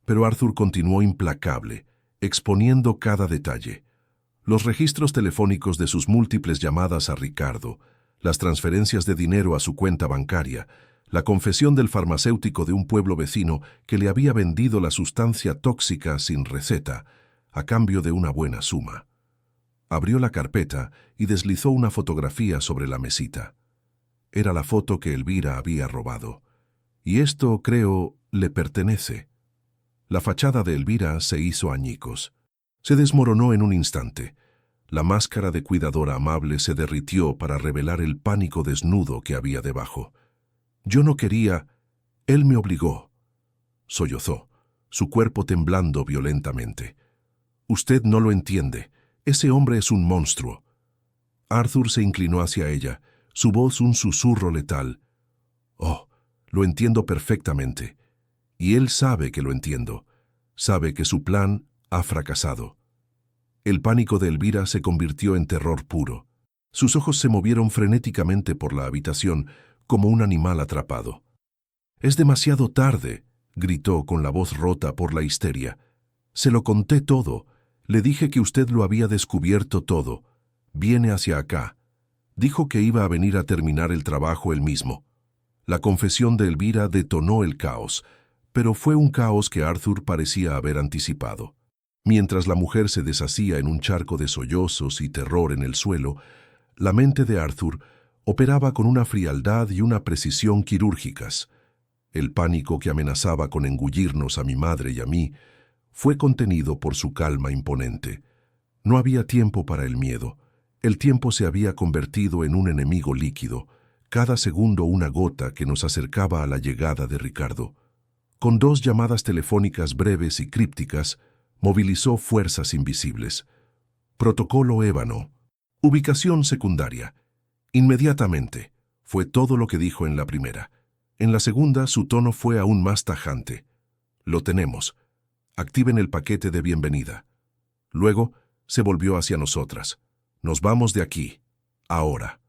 pero Arthur continuó implacable, exponiendo cada detalle. Los registros telefónicos de sus múltiples llamadas a Ricardo, las transferencias de dinero a su cuenta bancaria, la confesión del farmacéutico de un pueblo vecino que le había vendido la sustancia tóxica sin receta, a cambio de una buena suma. Abrió la carpeta y deslizó una fotografía sobre la mesita. Era la foto que Elvira había robado. Y esto, creo, le pertenece. La fachada de Elvira se hizo añicos. Se desmoronó en un instante. La máscara de cuidadora amable se derritió para revelar el pánico desnudo que había debajo. Yo no quería. Él me obligó. Sollozó, su cuerpo temblando violentamente. Usted no lo entiende. Ese hombre es un monstruo. Arthur se inclinó hacia ella, su voz un susurro letal. Oh, lo entiendo perfectamente. Y él sabe que lo entiendo. Sabe que su plan ha fracasado. El pánico de Elvira se convirtió en terror puro. Sus ojos se movieron frenéticamente por la habitación, como un animal atrapado. «Es demasiado tarde», gritó con la voz rota por la histeria. «Se lo conté todo. Le dije que usted lo había descubierto todo. Viene hacia acá». Dijo que iba a venir a terminar el trabajo él mismo. La confesión de Elvira detonó el caos, pero fue un caos que Arthur parecía haber anticipado. Mientras la mujer se deshacía en un charco de sollozos y terror en el suelo, la mente de Arthur operaba con una frialdad y una precisión quirúrgicas. El pánico que amenazaba con engullirnos a mi madre y a mí fue contenido por su calma imponente. No había tiempo para el miedo. El tiempo se había convertido en un enemigo líquido, cada segundo una gota que nos acercaba a la llegada de Ricardo. Con 2 llamadas telefónicas breves y crípticas, movilizó fuerzas invisibles. Protocolo ébano. Ubicación secundaria. Inmediatamente. Fue todo lo que dijo en la primera. En la segunda, su tono fue aún más tajante. Lo tenemos. Activen el paquete de bienvenida. Luego, se volvió hacia nosotras. Nos vamos de aquí. Ahora.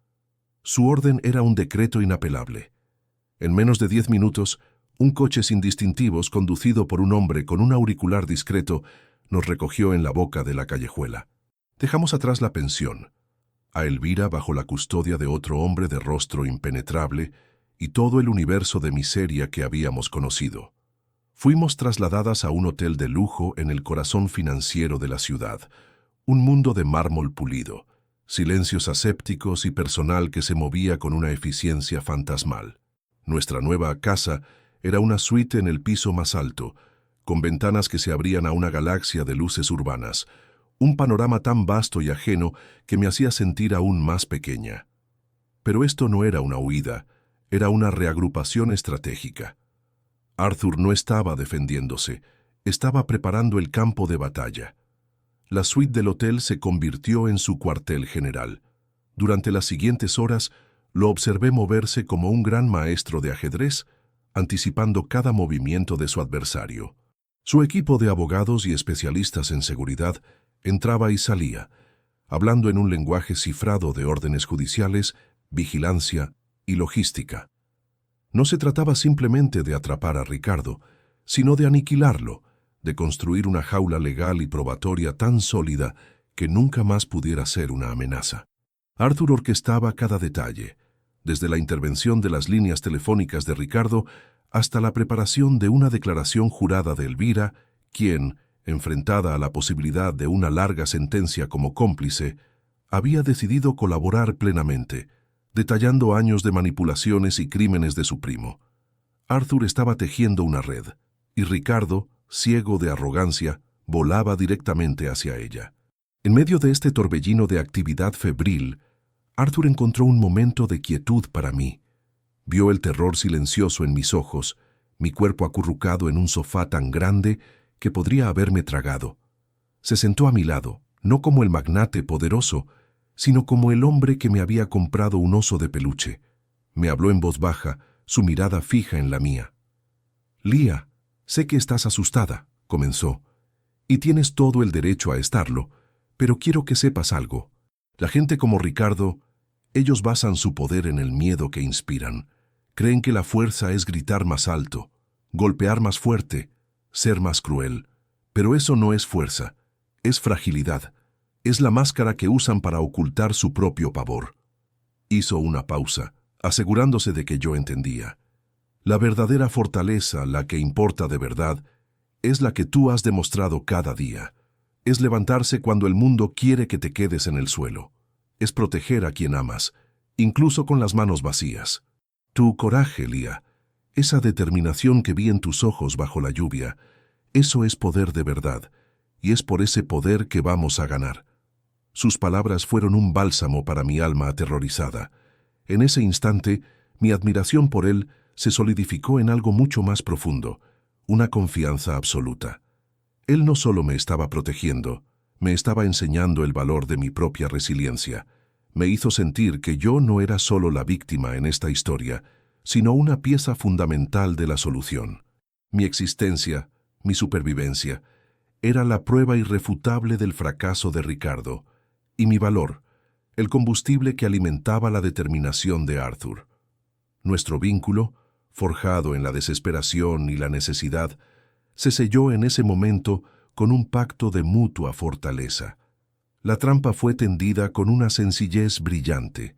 Su orden era un decreto inapelable. En menos de 10 minutos, un coche sin distintivos conducido por un hombre con un auricular discreto nos recogió en la boca de la callejuela. Dejamos atrás la pensión, a Elvira bajo la custodia de otro hombre de rostro impenetrable y todo el universo de miseria que habíamos conocido. Fuimos trasladadas a un hotel de lujo en el corazón financiero de la ciudad, un mundo de mármol pulido, silencios asépticos y personal que se movía con una eficiencia fantasmal. Nuestra nueva casa era una suite en el piso más alto, con ventanas que se abrían a una galaxia de luces urbanas, un panorama tan vasto y ajeno que me hacía sentir aún más pequeña. Pero esto no era una huida, era una reagrupación estratégica. Arthur no estaba defendiéndose, estaba preparando el campo de batalla. La suite del hotel se convirtió en su cuartel general. Durante las siguientes horas, lo observé moverse como un gran maestro de ajedrez, anticipando cada movimiento de su adversario. Su equipo de abogados y especialistas en seguridad entraba y salía, hablando en un lenguaje cifrado de órdenes judiciales, vigilancia y logística. No se trataba simplemente de atrapar a Ricardo, sino de aniquilarlo, de construir una jaula legal y probatoria tan sólida que nunca más pudiera ser una amenaza. Arthur orquestaba cada detalle, desde la intervención de las líneas telefónicas de Ricardo hasta la preparación de una declaración jurada de Elvira, quien, enfrentada a la posibilidad de una larga sentencia como cómplice, había decidido colaborar plenamente, detallando años de manipulaciones y crímenes de su primo. Arthur estaba tejiendo una red, y Ricardo, ciego de arrogancia, volaba directamente hacia ella. En medio de este torbellino de actividad febril, Arthur encontró un momento de quietud para mí. Vio el terror silencioso en mis ojos, mi cuerpo acurrucado en un sofá tan grande que podría haberme tragado. Se sentó a mi lado, no como el magnate poderoso, sino como el hombre que me había comprado un oso de peluche. Me habló en voz baja, su mirada fija en la mía. «Lia, sé que estás asustada», comenzó, «y tienes todo el derecho a estarlo, pero quiero que sepas algo. La gente como Ricardo, ellos basan su poder en el miedo que inspiran. Creen que la fuerza es gritar más alto, golpear más fuerte, ser más cruel. Pero eso no es fuerza, es fragilidad. Es la máscara que usan para ocultar su propio pavor». Hizo una pausa, asegurándose de que yo entendía. «La verdadera fortaleza, la que importa de verdad, es la que tú has demostrado cada día. Es levantarse cuando el mundo quiere que te quedes en el suelo. Es proteger a quien amas, incluso con las manos vacías. Tu coraje, Lia, esa determinación que vi en tus ojos bajo la lluvia, eso es poder de verdad, y es por ese poder que vamos a ganar». Sus palabras fueron un bálsamo para mi alma aterrorizada. En ese instante, mi admiración por él se solidificó en algo mucho más profundo, una confianza absoluta. Él no solo me estaba protegiendo, me estaba enseñando el valor de mi propia resiliencia. Me hizo sentir que yo no era solo la víctima en esta historia, sino una pieza fundamental de la solución. Mi existencia, mi supervivencia, era la prueba irrefutable del fracaso de Ricardo, y mi valor, el combustible que alimentaba la determinación de Arthur. Nuestro vínculo, forjado en la desesperación y la necesidad, se selló en ese momento con un pacto de mutua fortaleza. La trampa fue tendida con una sencillez brillante.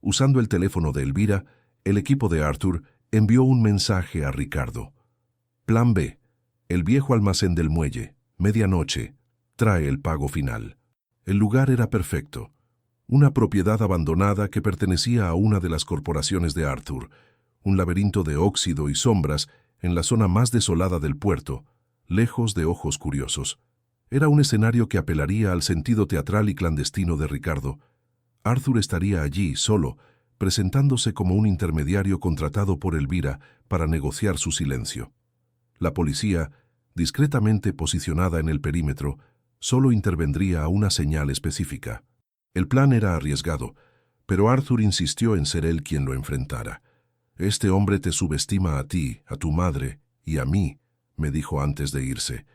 Usando el teléfono de Elvira, el equipo de Arthur envió un mensaje a Ricardo. «Plan B, el viejo almacén del muelle, medianoche, trae el pago final». El lugar era perfecto. Una propiedad abandonada que pertenecía a una de las corporaciones de Arthur, un laberinto de óxido y sombras en la zona más desolada del puerto, lejos de ojos curiosos. Era un escenario que apelaría al sentido teatral y clandestino de Ricardo. Arthur estaría allí, solo, presentándose como un intermediario contratado por Elvira para negociar su silencio. La policía, discretamente posicionada en el perímetro, solo intervendría a una señal específica. El plan era arriesgado, pero Arthur insistió en ser él quien lo enfrentara. «Este hombre te subestima a ti, a tu madre y a mí», me dijo antes de irse.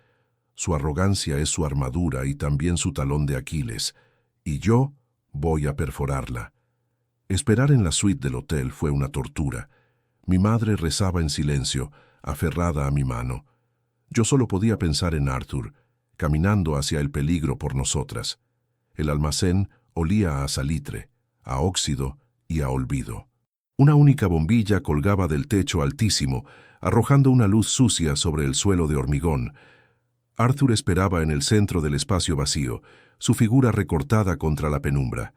«Su arrogancia es su armadura y también su talón de Aquiles, y yo voy a perforarla». Esperar en la suite del hotel fue una tortura. Mi madre rezaba en silencio, aferrada a mi mano. Yo solo podía pensar en Arthur, caminando hacia el peligro por nosotras. El almacén olía a salitre, a óxido y a olvido. Una única bombilla colgaba del techo altísimo, arrojando una luz sucia sobre el suelo de hormigón. Arthur esperaba en el centro del espacio vacío, su figura recortada contra la penumbra.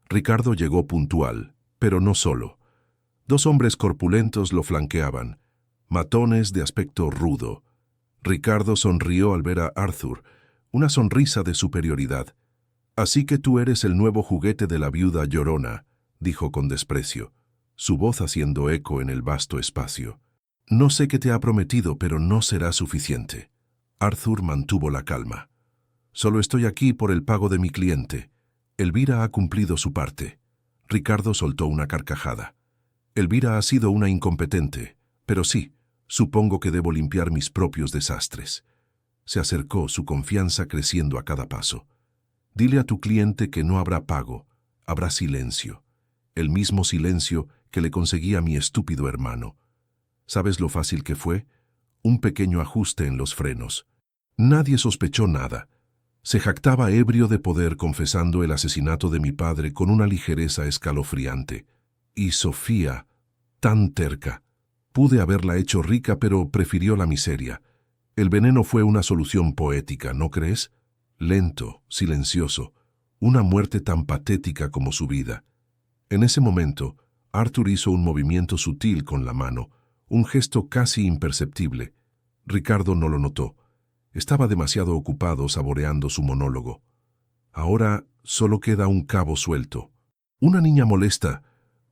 Ricardo llegó puntual, pero no solo. 2 hombres corpulentos lo flanqueaban, matones de aspecto rudo. Ricardo sonrió al ver a Arthur, una sonrisa de superioridad. «Así que tú eres el nuevo juguete de la viuda llorona», dijo con desprecio, su voz haciendo eco en el vasto espacio. «No sé qué te ha prometido, pero no será suficiente». Arthur mantuvo la calma. «Solo estoy aquí por el pago de mi cliente. Elvira ha cumplido su parte». Ricardo soltó una carcajada. «Elvira ha sido una incompetente, pero sí, supongo que debo limpiar mis propios desastres». Se acercó, su confianza creciendo a cada paso. «Dile a tu cliente que no habrá pago, habrá silencio. El mismo silencio que le conseguí a mi estúpido hermano. ¿Sabes lo fácil que fue? Un pequeño ajuste en los frenos. Nadie sospechó nada. Se jactaba ebrio de poder confesando el asesinato de mi padre con una ligereza escalofriante. Y Sofía, tan terca. Pude haberla hecho rica, pero prefirió la miseria. El veneno fue una solución poética, ¿no crees? Lento, silencioso, una muerte tan patética como su vida. En ese momento, Arthur hizo un movimiento sutil con la mano, un gesto casi imperceptible. Ricardo no lo notó. Estaba demasiado ocupado saboreando su monólogo. Ahora solo queda un cabo suelto. Una niña molesta,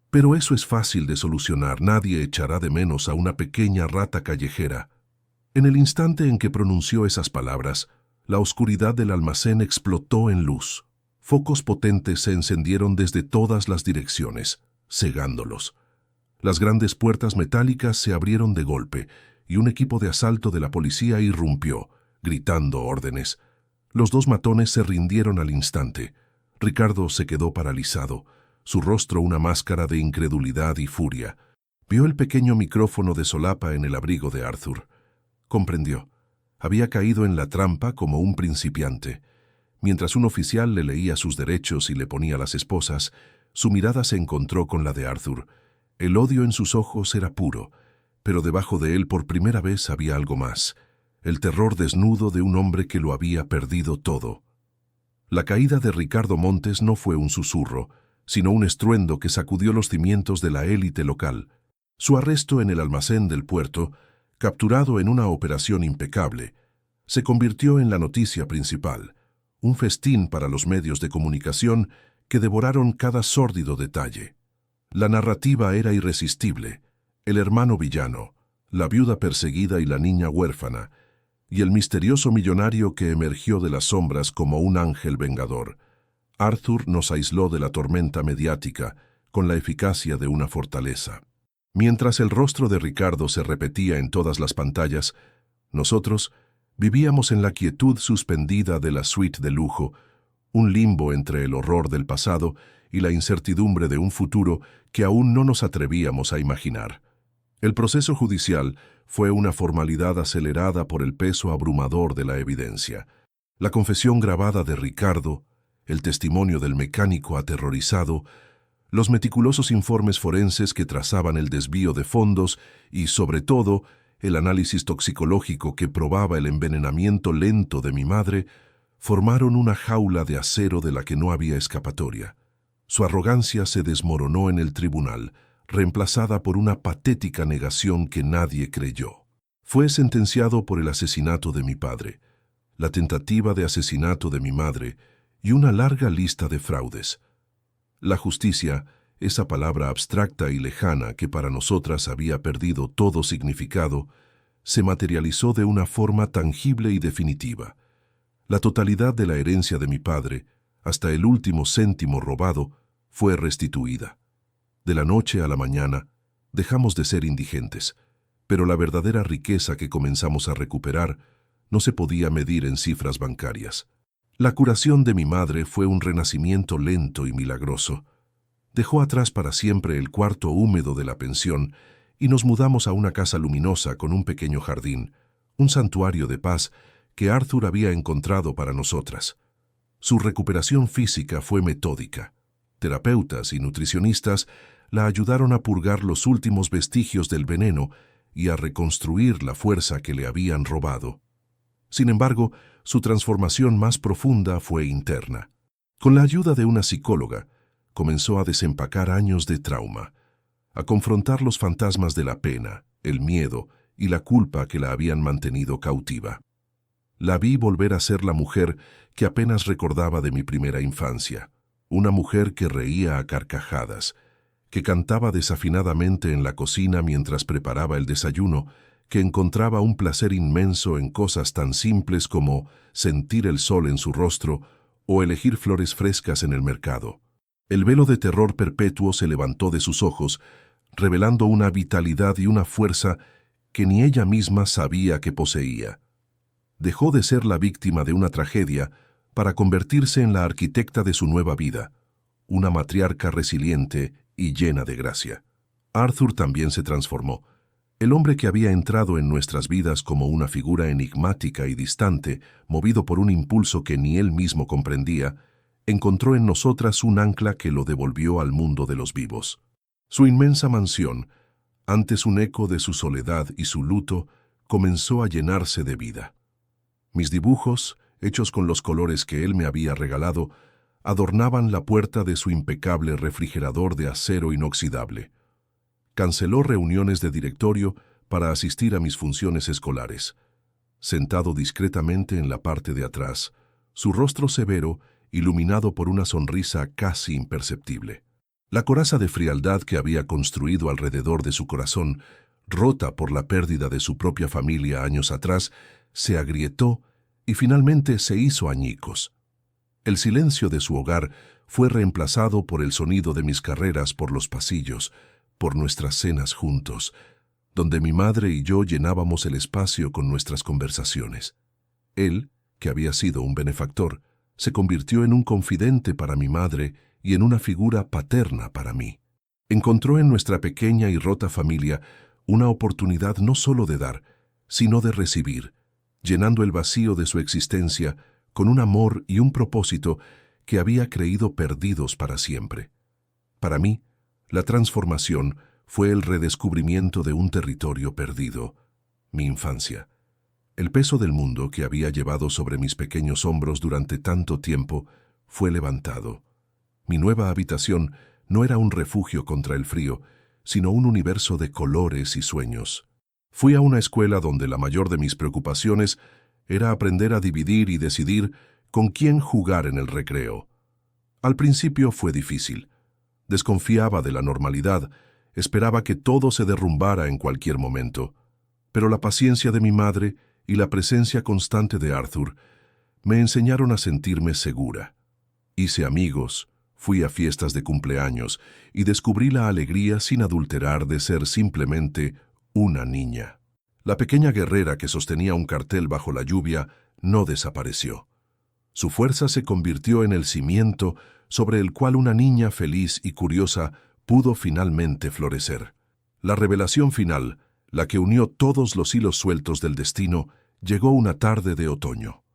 pero eso es fácil de solucionar. Nadie echará de menos a una pequeña rata callejera. En el instante en que pronunció esas palabras, la oscuridad del almacén explotó en luz. Focos potentes se encendieron desde todas las direcciones, cegándolos. Las grandes puertas metálicas se abrieron de golpe y un equipo de asalto de la policía irrumpió, gritando órdenes. Los dos matones se rindieron al instante. Ricardo se quedó paralizado, su rostro una máscara de incredulidad y furia. Vio el pequeño micrófono de solapa en el abrigo de Arthur. Comprendió. Había caído en la trampa como un principiante. Mientras un oficial le leía sus derechos y le ponía las esposas, su mirada se encontró con la de Arthur. El odio en sus ojos era puro, pero debajo de él por primera vez había algo más, el terror desnudo de un hombre que lo había perdido todo. La caída de Ricardo Montes no fue un susurro, sino un estruendo que sacudió los cimientos de la élite local. Su arresto en el almacén del puerto, capturado en una operación impecable, se convirtió en la noticia principal, un festín para los medios de comunicación que devoraron cada sórdido detalle. La narrativa era irresistible: el hermano villano, la viuda perseguida y la niña huérfana, y el misterioso millonario que emergió de las sombras como un ángel vengador. Arthur nos aisló de la tormenta mediática con la eficacia de una fortaleza. Mientras el rostro de Ricardo se repetía en todas las pantallas, nosotros vivíamos en la quietud suspendida de la suite de lujo, un limbo entre el horror del pasado y la incertidumbre de un futuro que aún no nos atrevíamos a imaginar. El proceso judicial fue una formalidad acelerada por el peso abrumador de la evidencia. La confesión grabada de Ricardo, el testimonio del mecánico aterrorizado, los meticulosos informes forenses que trazaban el desvío de fondos y, sobre todo, el análisis toxicológico que probaba el envenenamiento lento de mi madre, formaron una jaula de acero de la que no había escapatoria. Su arrogancia se desmoronó en el tribunal, reemplazada por una patética negación que nadie creyó. Fue sentenciado por el asesinato de mi padre, la tentativa de asesinato de mi madre y una larga lista de fraudes. La justicia, esa palabra abstracta y lejana que para nosotras había perdido todo significado, se materializó de una forma tangible y definitiva. La totalidad de la herencia de mi padre, hasta el último céntimo robado, fue restituida. De la noche a la mañana, dejamos de ser indigentes, pero la verdadera riqueza que comenzamos a recuperar no se podía medir en cifras bancarias. La curación de mi madre fue un renacimiento lento y milagroso. Dejó atrás para siempre el cuarto húmedo de la pensión y nos mudamos a una casa luminosa con un pequeño jardín, un santuario de paz que Arthur había encontrado para nosotras. Su recuperación física fue metódica. Terapeutas y nutricionistas la ayudaron a purgar los últimos vestigios del veneno y a reconstruir la fuerza que le habían robado. Sin embargo, su transformación más profunda fue interna. Con la ayuda de una psicóloga, comenzó a desempacar años de trauma, a confrontar los fantasmas de la pena, el miedo y la culpa que la habían mantenido cautiva. La vi volver a ser la mujer que apenas recordaba de mi primera infancia, una mujer que reía a carcajadas, que cantaba desafinadamente en la cocina mientras preparaba el desayuno, que encontraba un placer inmenso en cosas tan simples como sentir el sol en su rostro o elegir flores frescas en el mercado. El velo de terror perpetuo se levantó de sus ojos, revelando una vitalidad y una fuerza que ni ella misma sabía que poseía. Dejó de ser la víctima de una tragedia para convertirse en la arquitecta de su nueva vida, una matriarca resiliente y llena de gracia. Arthur también se transformó. El hombre que había entrado en nuestras vidas como una figura enigmática y distante, movido por un impulso que ni él mismo comprendía, encontró en nosotras un ancla que lo devolvió al mundo de los vivos. Su inmensa mansión, antes un eco de su soledad y su luto, comenzó a llenarse de vida. Mis dibujos, hechos con los colores que él me había regalado, adornaban la puerta de su impecable refrigerador de acero inoxidable. Canceló reuniones de directorio para asistir a mis funciones escolares. Sentado discretamente en la parte de atrás, su rostro severo, iluminado por una sonrisa casi imperceptible. La coraza de frialdad que había construido alrededor de su corazón, rota por la pérdida de su propia familia años atrás, se agrietó y finalmente se hizo añicos. El silencio de su hogar fue reemplazado por el sonido de mis carreras por los pasillos, por nuestras cenas juntos, donde mi madre y yo llenábamos el espacio con nuestras conversaciones. Él, que había sido un benefactor, se convirtió en un confidente para mi madre y en una figura paterna para mí. Encontró en nuestra pequeña y rota familia una oportunidad no solo de dar, sino de recibir, llenando el vacío de su existencia con un amor y un propósito que había creído perdidos para siempre. Para mí, la transformación fue el redescubrimiento de un territorio perdido, mi infancia. El peso del mundo que había llevado sobre mis pequeños hombros durante tanto tiempo fue levantado. Mi nueva habitación no era un refugio contra el frío, sino un universo de colores y sueños. Fui a una escuela donde la mayor de mis preocupaciones era aprender a dividir y decidir con quién jugar en el recreo. Al principio fue difícil. Desconfiaba de la normalidad, esperaba que todo se derrumbara en cualquier momento. Pero la paciencia de mi madre y la presencia constante de Arthur me enseñaron a sentirme segura. Hice amigos, fui a fiestas de cumpleaños y descubrí la alegría sin adulterar de ser simplemente una niña. La pequeña guerrera que sostenía un cartel bajo la lluvia no desapareció. Su fuerza se convirtió en el cimiento sobre el cual una niña feliz y curiosa pudo finalmente florecer. La revelación final, la que unió todos los hilos sueltos del destino, llegó una tarde de otoño.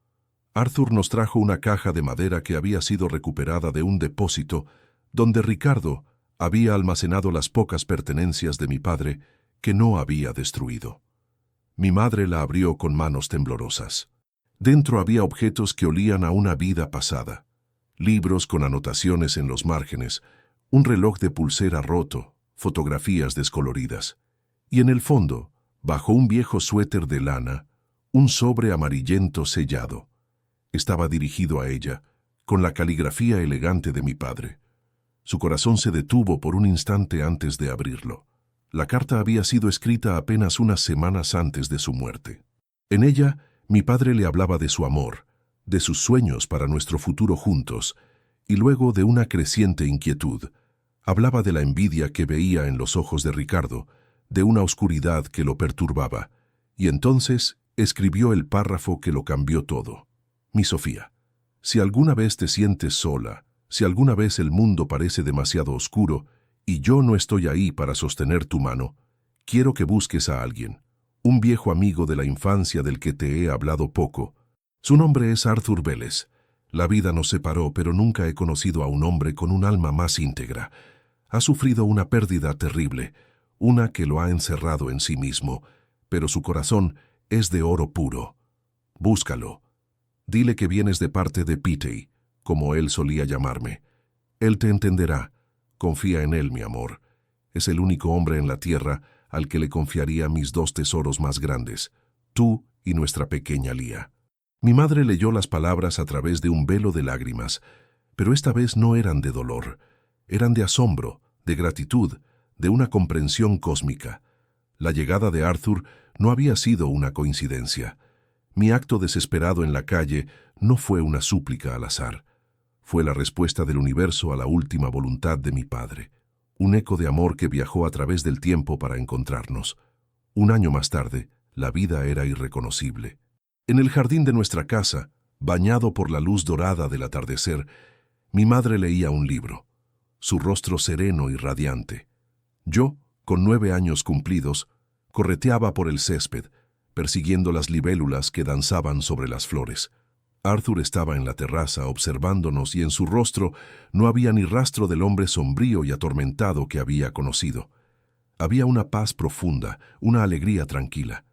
Arthur nos trajo una caja de madera que había sido recuperada de un depósito donde Ricardo había almacenado las pocas pertenencias de mi padre que no había destruido. Mi madre la abrió con manos temblorosas. Dentro había objetos que olían a una vida pasada, libros con anotaciones en los márgenes, un reloj de pulsera roto, fotografías descoloridas. Y en el fondo, bajo un viejo suéter de lana, un sobre amarillento sellado. Estaba dirigido a ella, con la caligrafía elegante de mi padre. Su corazón se detuvo por un instante antes de abrirlo. La carta había sido escrita apenas unas semanas antes de su muerte. En ella, mi padre le hablaba de su amor, de sus sueños para nuestro futuro juntos, y luego de una creciente inquietud. Hablaba de la envidia que veía en los ojos de Ricardo, de una oscuridad que lo perturbaba, y entonces escribió el párrafo que lo cambió todo. Mi Sofía, si alguna vez te sientes sola, si alguna vez el mundo parece demasiado oscuro y yo no estoy ahí para sostener tu mano, quiero que busques a alguien, un viejo amigo de la infancia del que te he hablado poco. Su nombre es Arthur Vélez. La vida nos separó, pero nunca he conocido a un hombre con un alma más íntegra. Ha sufrido una pérdida terrible, una que lo ha encerrado en sí mismo, pero su corazón es de oro puro. Búscalo. Dile que vienes de parte de Petey, como él solía llamarme. Él te entenderá. Confía en él, mi amor. Es el único hombre en la tierra al que le confiaría mis dos tesoros más grandes, tú y nuestra pequeña Lía. Mi madre leyó las palabras a través de un velo de lágrimas, pero esta vez no eran de dolor, eran de asombro, de gratitud, de una comprensión cósmica. La llegada de Arthur no había sido una coincidencia. Mi acto desesperado en la calle no fue una súplica al azar. Fue la respuesta del universo a la última voluntad de mi padre. Un eco de amor que viajó a través del tiempo para encontrarnos. Un año más tarde, la vida era irreconocible. En el jardín de nuestra casa, bañado por la luz dorada del atardecer, mi madre leía un libro, su rostro sereno y radiante. Yo, con 9 años cumplidos, correteaba por el césped, persiguiendo las libélulas que danzaban sobre las flores. Arthur estaba en la terraza observándonos y en su rostro no había ni rastro del hombre sombrío y atormentado que había conocido. Había una paz profunda, una alegría tranquila.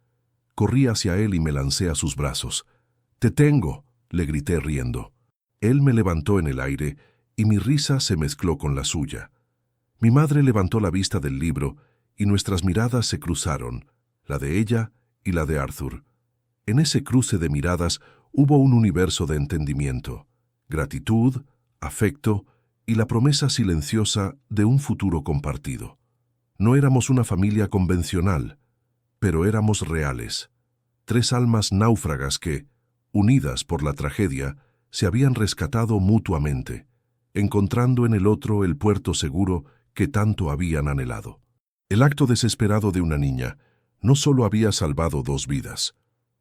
Corrí hacia él y me lancé a sus brazos. «¡Te tengo!», le grité riendo. Él me levantó en el aire y mi risa se mezcló con la suya. Mi madre levantó la vista del libro y nuestras miradas se cruzaron, la de ella y la de Arthur. En ese cruce de miradas hubo un universo de entendimiento, gratitud, afecto y la promesa silenciosa de un futuro compartido. No éramos una familia convencional, pero éramos reales. 3 almas náufragas que, unidas por la tragedia, se habían rescatado mutuamente, encontrando en el otro el puerto seguro que tanto habían anhelado. El acto desesperado de una niña no solo había salvado 2 vidas,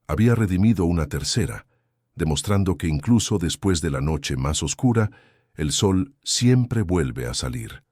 había redimido una tercera, demostrando que incluso después de la noche más oscura, el sol siempre vuelve a salir.